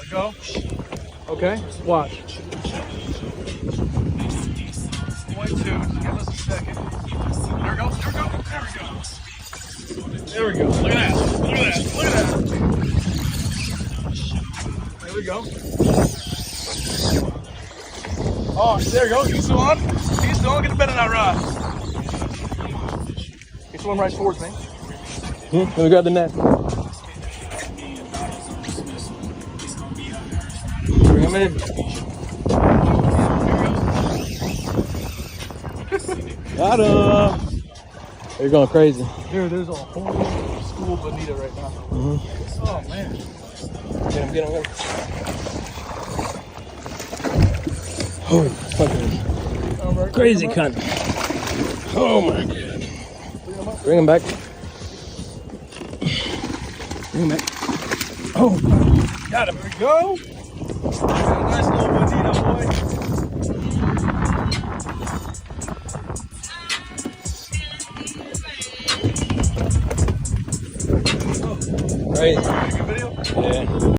Go. Okay, watch. 0.2. Give us a second. There we go. There we go. There we go. Look at that. Look at that. Look at that. There we go. Oh, there you go. He's still on. He's still on. Get the bed on that rod. He's swimming right towards me. Let me grab the net. Bring him in. Got him. They're going crazy. Dude, there's a whole school of Bonita right now. Oh, man. Get him. Oh, fucking crazy cunt. Oh my god. Bring him back. Bring him back. Oh, Got him. There we go. Nice little Bonita boy. crazy. Good video? Yeah.